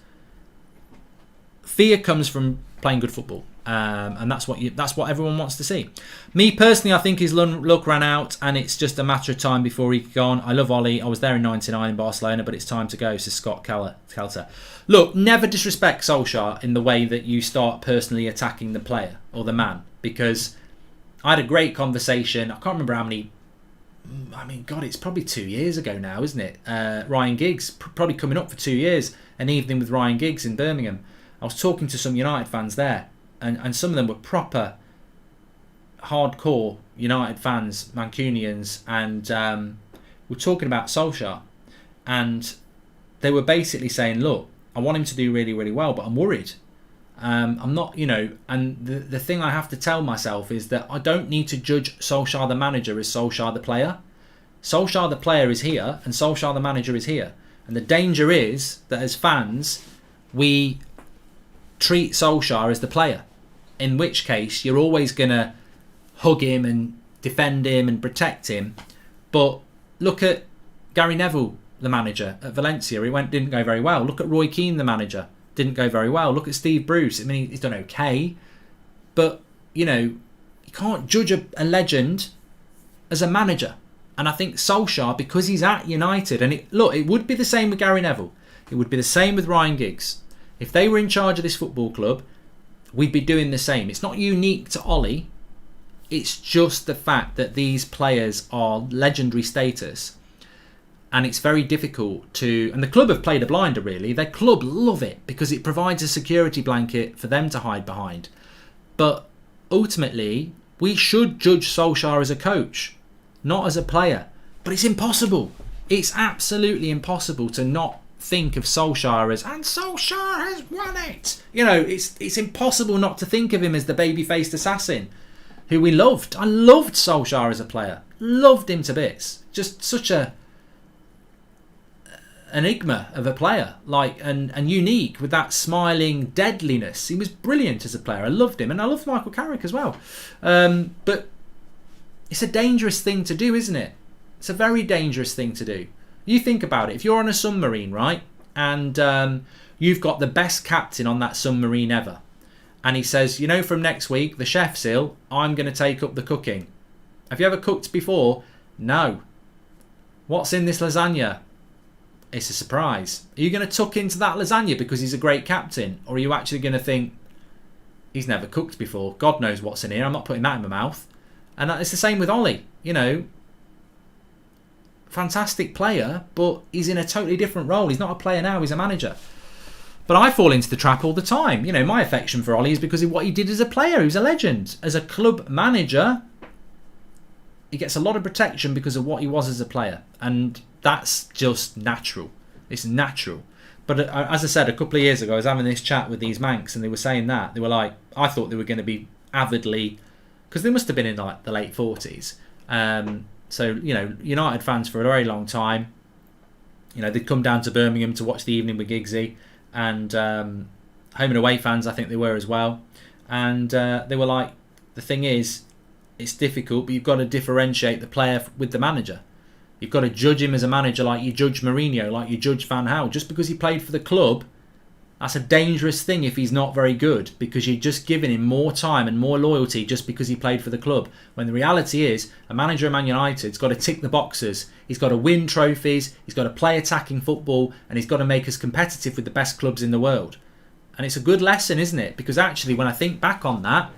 fear comes from playing good football. And that's what everyone wants to see. Me, personally, I think his luck ran out and it's just a matter of time before he could go on. I love Ollie. I was there in 99 in Barcelona, but it's time to go, says Scott Kelter. Look, never disrespect Solskjaer in the way that you start personally attacking the player or the man, because I had a great conversation. I can't remember how many. I mean, God, it's probably 2 years ago now, isn't it? Ryan Giggs, probably coming up for 2 years. An evening with Ryan Giggs in Birmingham. I was talking to some United fans there, and some of them were proper hardcore United fans, Mancunians, and we're talking about Solskjaer. And they were basically saying, look, I want him to do really, really well, but I'm worried. I'm not, and the thing I have to tell myself is that I don't need to judge Solskjaer the manager as Solskjaer the player. Solskjaer the player is here and Solskjaer the manager is here. And the danger is that as fans, we treat Solskjaer as the player, in which case you're always going to hug him and defend him and protect him. But look at Gary Neville, the manager at Valencia. Didn't go very well. Look at Roy Keane, the manager. Didn't go very well. Look at Steve Bruce. I mean, he's done okay. But, you can't judge a legend as a manager. And I think Solskjaer, because he's at United, and it would be the same with Gary Neville. It would be the same with Ryan Giggs. If they were in charge of this football club, we'd be doing the same. It's not unique to Ollie. It's just the fact that these players are legendary status. And it's very difficult to... And the club have played a blinder, really. Their club love it because it provides a security blanket for them to hide behind. But ultimately, we should judge Solskjaer as a coach, not as a player. But it's impossible. It's absolutely impossible to not think of Solskjaer as... And Solskjaer has won it! It's impossible not to think of him as the baby-faced assassin who we loved. I loved Solskjaer as a player. Loved him to bits. Just such a... enigma of a player, and unique with that smiling deadliness. He was brilliant as a player. I loved him, and I loved Michael Carrick as well. But it's a dangerous thing to do, isn't it? It's a very dangerous thing to do. You think about it. If you're on a submarine, right, and you've got the best captain on that submarine ever, and he says, from next week, the chef's ill, I'm going to take up the cooking. Have you ever cooked before? No. What's in this lasagna? It's a surprise. Are you going to tuck into that lasagna because he's a great captain? Or are you actually going to think, he's never cooked before, God knows what's in here, I'm not putting that in my mouth? And it's the same with Ollie. Fantastic player, but he's in a totally different role. He's not a player now, he's a manager. But I fall into the trap all the time. My affection for Ollie is because of what he did as a player. He was a legend. As a club manager, he gets a lot of protection because of what he was as a player. And that's just natural. It's natural. But as I said, a couple of years ago, I was having this chat with these Mancs and they were saying that. They were like, I thought they were going to be avidly because they must have been in like the late 40s. So, United fans for a very long time, they'd come down to Birmingham to watch the evening with Giggsy, and home and away fans, I think they were as well. And they were like, the thing is, it's difficult, but you've got to differentiate the player with the manager. You've got to judge him as a manager like you judge Mourinho, like you judge Van Gaal. Just because he played for the club, that's a dangerous thing if he's not very good, because you're just giving him more time and more loyalty just because he played for the club. When the reality is, a manager of Man United's got to tick the boxes. He's got to win trophies, he's got to play attacking football, and he's got to make us competitive with the best clubs in the world. And it's a good lesson, isn't it? Because actually, when I think back on that,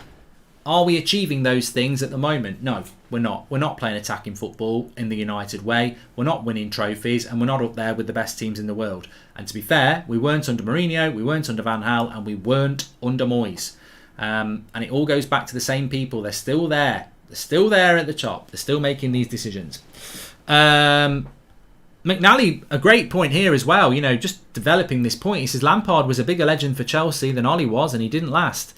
are we achieving those things at the moment? No, we're not. We're not playing attacking football in the United way. We're not winning trophies, and we're not up there with the best teams in the world. And to be fair, we weren't under Mourinho, we weren't under Van Gaal, and we weren't under Moyes. And it all goes back to the same people. They're still there. They're still there at the top. They're still making these decisions. McNally, a great point here as well. Just developing this point. He says Lampard was a bigger legend for Chelsea than Ollie was, and he didn't last.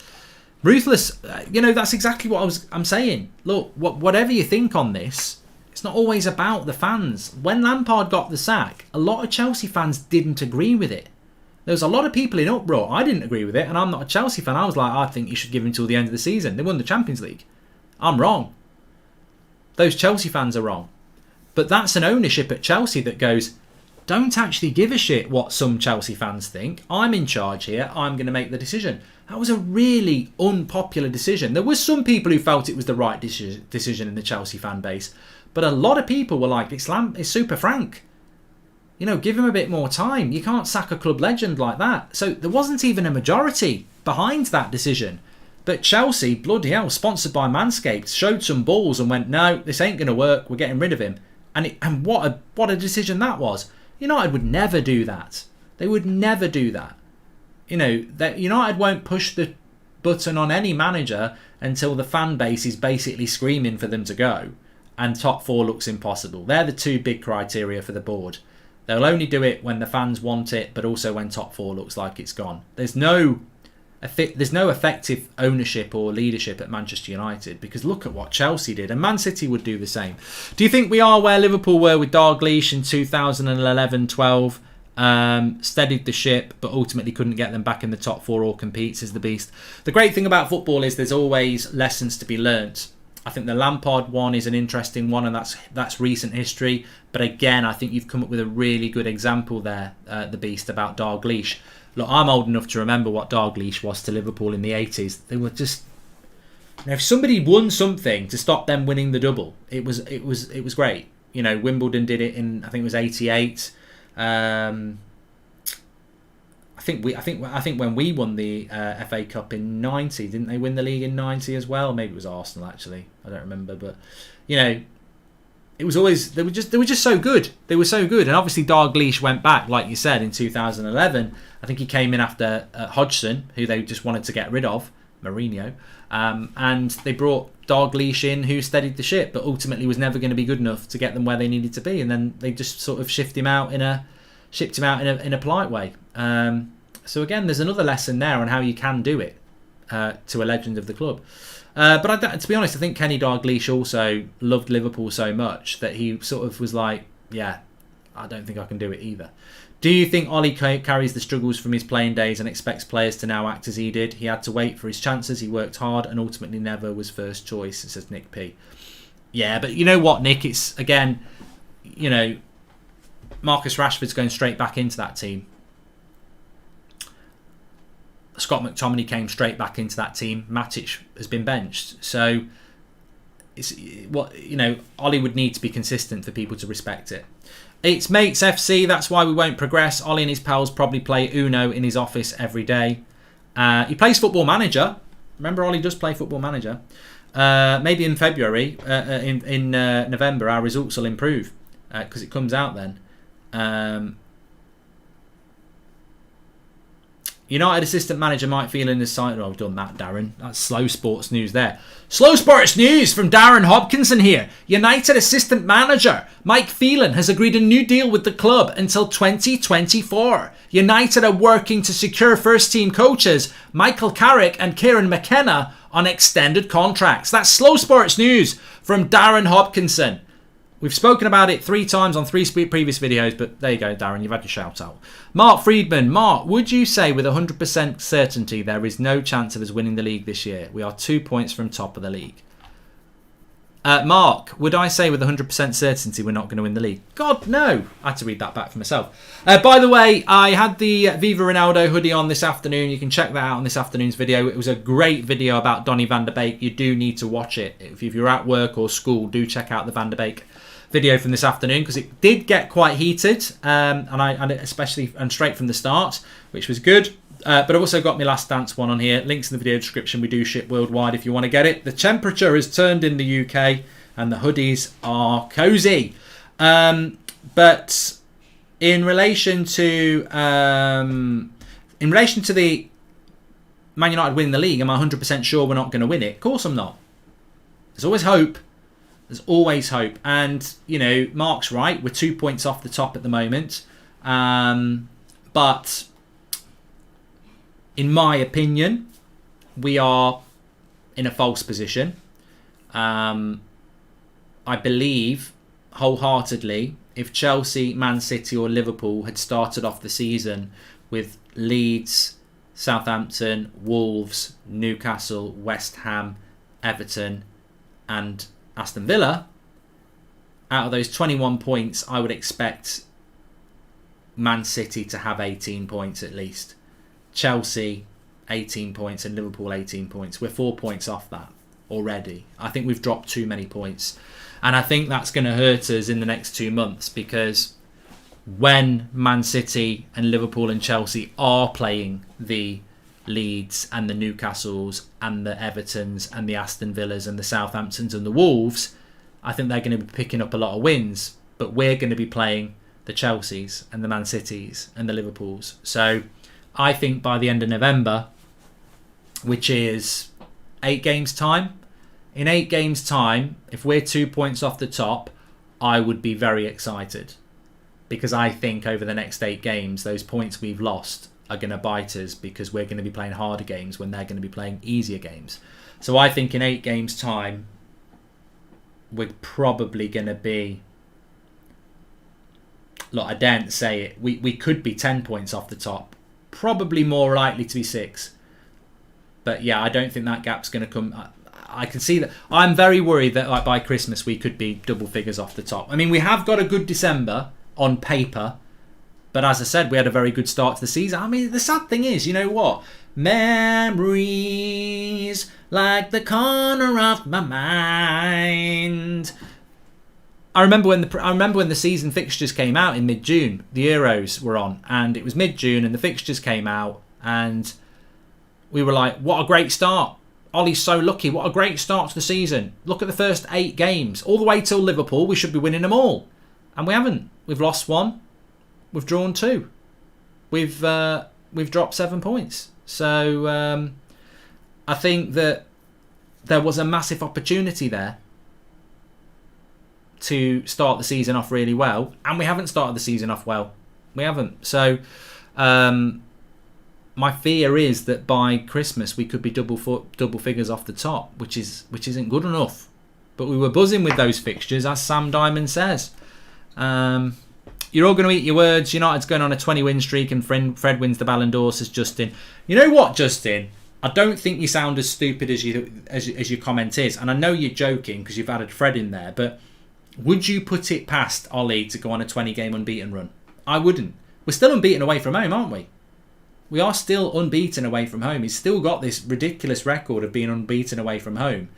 Ruthless, that's exactly what I'm saying. Look, whatever you think on this, it's not always about the fans. When Lampard got the sack, a lot of Chelsea fans didn't agree with it. There was a lot of people in uproar. I didn't agree with it, and I'm not a Chelsea fan. I was like, I think you should give him till the end of the season. They won the Champions League. I'm wrong. Those Chelsea fans are wrong. But that's an ownership at Chelsea that goes, don't actually give a shit what some Chelsea fans think. I'm in charge here. I'm going to make the decision. That was a really unpopular decision. There were some people who felt it was the right decision in the Chelsea fan base. But a lot of people were like, it's super frank. Give him a bit more time. You can't sack a club legend like that. So there wasn't even a majority behind that decision. But Chelsea, bloody hell, sponsored by Manscaped, showed some balls and went, no, this ain't going to work. We're getting rid of him. And what a decision that was. United would never do that. They would never do that. That United won't push the button on any manager until the fan base is basically screaming for them to go, and top four looks impossible. They're the two big criteria for the board. They'll only do it when the fans want it, but also when top four looks like it's gone. There's no effective ownership or leadership at Manchester United, because look at what Chelsea did, and Man City would do the same. Do you think we are where Liverpool were with Dalglish in 2011-12? Steadied the ship, but ultimately couldn't get them back in the top four or compete, says the Beast. The great thing about football is there's always lessons to be learnt. I think the Lampard one is an interesting one, and that's recent history. But again, I think you've come up with a really good example there, the Beast, about Dalglish. Look, I'm old enough to remember what Dalglish was to Liverpool in the 80s. They were just... if somebody won something to stop them winning the double, it was great. Wimbledon did it in, I think it was 88. I think when we won the FA Cup in 90, didn't they win the league in 90 as well? Maybe it was Arsenal, actually. I don't remember, but it was always they were just so good. They were so good, and obviously Dalglish went back, like you said, in 2011. I think he came in after Hodgson, who they just wanted to get rid of, Mourinho, and they brought Dalglish in, who steadied the ship, but ultimately was never going to be good enough to get them where they needed to be, and then they just sort of shipped him out in a polite way. So again, there's another lesson there on how you can do it to a legend of the club. But to be honest, I think Kenny Dalglish also loved Liverpool so much that he sort of was like, yeah, I don't think I can do it either. Do you think Ollie carries the struggles from his playing days and expects players to now act as he did? He had to wait for his chances, he worked hard, and ultimately never was first choice, says Nick P. Yeah, but you know what, Nick? It's, again, Marcus Rashford's going straight back into that team. Scott McTominay came straight back into that team. Matic has been benched. So, Ollie would need to be consistent for people to respect it. It's Mates FC, that's why we won't progress. Ollie and his pals probably play Uno in his office every day. He plays Football Manager. Remember, Ollie does play Football Manager. Maybe in February, in November, our results will improve because it comes out then. United assistant manager might feel in his side. Oh, I've done that, Darren. That's slow sports news there. Slow sports news from Darren Hopkinson here. United assistant manager Mike Phelan has agreed a new deal with the club until 2024. United are working to secure first team coaches Michael Carrick and Kieran McKenna on extended contracts. That's Slow Sports News from Darren Hopkinson. We've spoken about it 3 times on 3 previous videos, but there you go, Darren, you've had your shout out. Mark Friedman. Mark, would you say with 100% certainty there is no chance of us winning the league this year? We are 2 points from top of the league. Mark, would I say with 100% certainty we're not going to win the league? God, no. I had to read that back for myself. By the way, I had the Viva Ronaldo hoodie on this afternoon. You can check that out on this afternoon's video. It was a great video about Donny van der Beek. You do need to watch it. If you're at work or school, do check out the Van der Beek video from this afternoon, because it did get quite heated, and especially straight from the start, which was good. But I've also got my Last Dance one on here. Links in the video description. We do ship worldwide if you want to get it. The temperature has turned in the UK and the hoodies are cosy. But in relation to the Man United winning the league, am I 100% sure we're not going to win it? Of course I'm not. There's always hope. There's always hope. And, you know, Mark's right. We're 2 points off the top at the moment. But in my opinion, we are in a false position. I believe wholeheartedly if Chelsea, Man City or Liverpool had started off the season with Leeds, Southampton, Wolves, Newcastle, West Ham, Everton and Aston Villa, out of those 21 points, I would expect Man City to have 18 points at least. Chelsea 18 points and Liverpool 18 points. We're 4 points off that already. I think we've dropped too many points. And I think that's going to hurt us in the next 2 months, because when Man City and Liverpool and Chelsea are playing the Leeds and the Newcastles and the Evertons and the Aston Villas and the Southamptons and the Wolves, I think they're going to be picking up a lot of wins. But we're going to be playing the Chelseas and the Man Cities and the Liverpools. So I think by the end of November, which is 8 games time, in 8 games time, if we're 2 points off the top, I would be very excited, because I think over the next 8 games, those points we've lost are going to bite us, because we're going to be playing harder games when they're going to be playing easier games. So I think in 8 games time, we're probably going to be, look, I daren't say it, we could be 10 points off the top, probably more likely to be 6. But yeah, I don't think that gap's going to come. I can see that. I'm very worried that like by Christmas we could be double figures off the top. I mean, we have got a good December on paper, but as I said, we had a very good start to the season. I mean, the sad thing is, you know what? Memories like the corner of my mind. I remember when the season fixtures came out in mid-June. The Euros were on, and it was mid-June, and the fixtures came out, and we were like, "What a great start! Ollie's so lucky. What a great start to the season. Look at the first 8 games. All the way till Liverpool, we should be winning them all." And we haven't. We've lost 1. We've drawn 2. We've dropped 7 points. So I think that there was a massive opportunity there to start the season off really well. And we haven't started the season off well. We haven't. So my fear is that by Christmas we could be double figures off the top, which isn't good enough. But we were buzzing with those fixtures, as Sam Diamond says. You're all going to eat your words. United's going on a 20-win streak, and Fred wins the Ballon d'Or, says Justin. You know what, Justin? I don't think you sound as stupid as your comment is, and I know you're joking because you've added Fred in there. But would you put it past Ollie to go on a 20-game unbeaten run? I wouldn't. We're still unbeaten away from home, aren't we? We are still unbeaten away from home. He's still got this ridiculous record of being unbeaten away from home.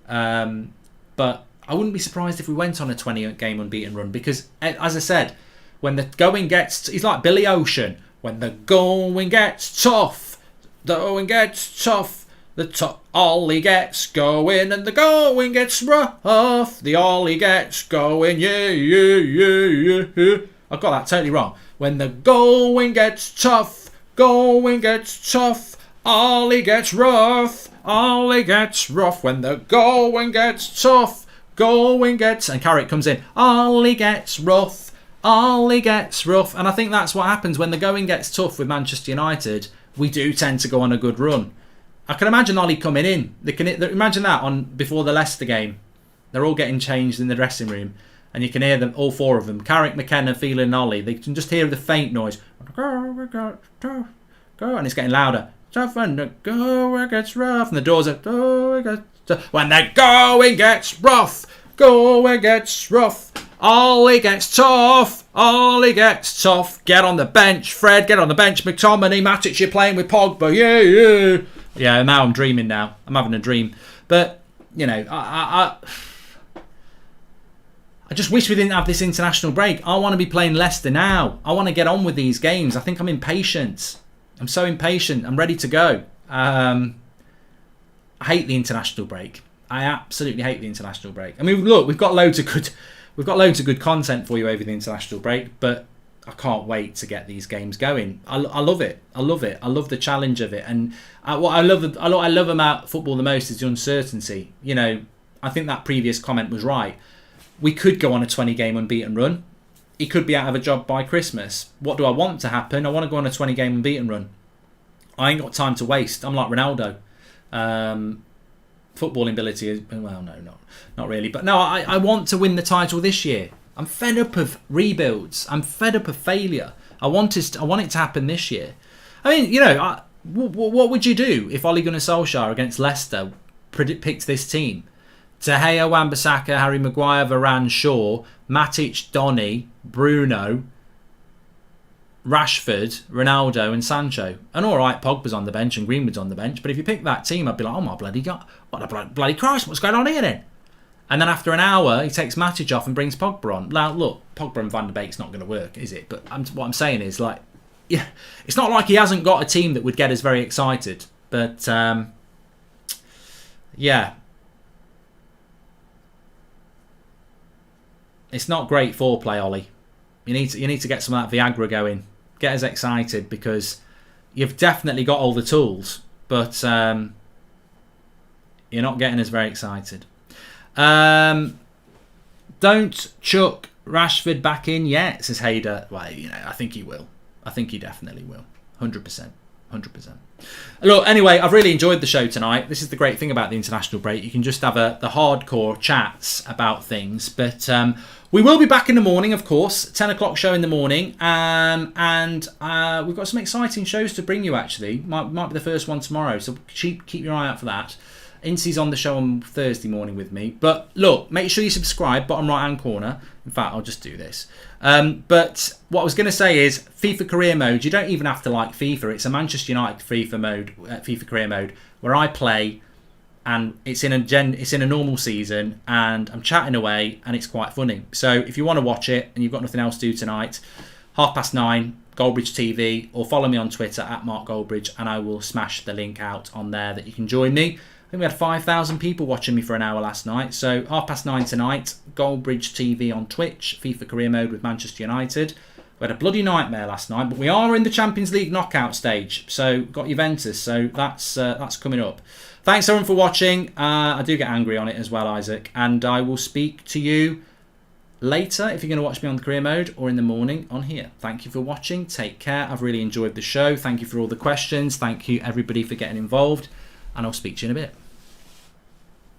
But I wouldn't be surprised if we went on a 20-game unbeaten run, because, as I said, when the going gets... He's like Billy Ocean. When the going gets tough, the going gets tough, the Ollie gets going, and the going gets rough, the Ollie gets going, yeah, yeah, yeah, yeah. I got that totally wrong. When the going gets tough, going gets tough, Ollie gets rough, Ollie gets rough. When the going gets tough, going gets... And Carrick comes in. Ollie gets rough, Ollie gets rough. And I think that's what happens when the going gets tough with Manchester United. We do tend to go on a good run. I can imagine Ollie coming in. Imagine that on before the Leicester game. They're all getting changed in the dressing room, and you can hear them, all four of them, Carrick, McKenna, Phelan and Ollie. They can just hear the faint noise. Go, and it's getting louder. Tough and the going gets rough, and the doors are going gets tough. When the going gets rough, going gets rough. Ollie gets tough, Ollie gets tough. Get on the bench, Fred, get on the bench. McTominay, Matic, you're playing with Pogba, yeah. Yeah, now I'm dreaming now. I'm having a dream. But, you know, I just wish we didn't have this international break. I want to be playing Leicester now. I want to get on with these games. I think I'm impatient. I'm so impatient. I'm ready to go. I hate the international break. I absolutely hate the international break. I mean, look, we've got loads of good content for you over the international break, but I can't wait to get these games going. I love it. I love it. I love the challenge of it. And what I love about football the most is the uncertainty. You know, I think that previous comment was right. We could go on a 20-game unbeaten run. He could be out of a job by Christmas. What do I want to happen? I want to go on a 20-game unbeaten run. I ain't got time to waste. I'm like Ronaldo. Footballing ability is, well, no, not really. But no, I want to win the title this year. I'm fed up of rebuilds. I'm fed up of failure. I want it to happen this year. I mean, you know, what would you do if Ole Gunnar Solskjaer against Leicester picked this team? De Gea, Wan-Bissaka, Harry Maguire, Varane, Shaw, Matic, Donny, Bruno, Rashford, Ronaldo and Sancho. And all right, Pogba's on the bench and Greenwood's on the bench. But if you pick that team, I'd be like, oh my bloody God, what a bloody Christ, what's going on here then? And then after an hour, he takes Matic off and brings Pogba on. Now, look, Pogba and Van der Beek's not going to work, is it? But what I'm saying is, like, yeah, it's not like he hasn't got a team that would get us very excited. But, yeah. It's not great foreplay, Ollie. You need to get some of that Viagra going. Get us excited because you've definitely got all the tools, but you're not getting us very excited. Don't chuck Rashford back in yet, says Hader. Well, you know, I think he will. I think he definitely will. 100%. 100%. Look, anyway, I've really enjoyed the show tonight. This is the great thing about the international break. You can just have the hardcore chats about things. But we will be back in the morning, of course. 10 o'clock show in the morning. And we've got some exciting shows to bring you, actually. Might be the first one tomorrow. So keep your eye out for that. Incy's on the show on Thursday morning with me. But look, make sure you subscribe, bottom right-hand corner. In fact, I'll just do this. But what I was going to say is FIFA career mode. You don't even have to like FIFA. It's a Manchester United FIFA career mode, where I play, and it's in a normal season, and I'm chatting away, and it's quite funny. So if you want to watch it and you've got nothing else to do tonight, 9:30, Goldbridge TV, or follow me on Twitter at Mark Goldbridge, and I will smash the link out on there that you can join me. I think we had 5,000 people watching me for an hour last night. So 9:30 tonight, Goldbridge TV on Twitch, FIFA career mode with Manchester United. We had a bloody nightmare last night, but we are in the Champions League knockout stage. So we've got Juventus, so that's coming up. Thanks everyone for watching. I do get angry on it as well, Isaac. And I will speak to you later if you're going to watch me on the career mode, or in the morning on here. Thank you for watching. Take care. I've really enjoyed the show. Thank you for all the questions. Thank you everybody for getting involved. And I'll speak to you in a bit.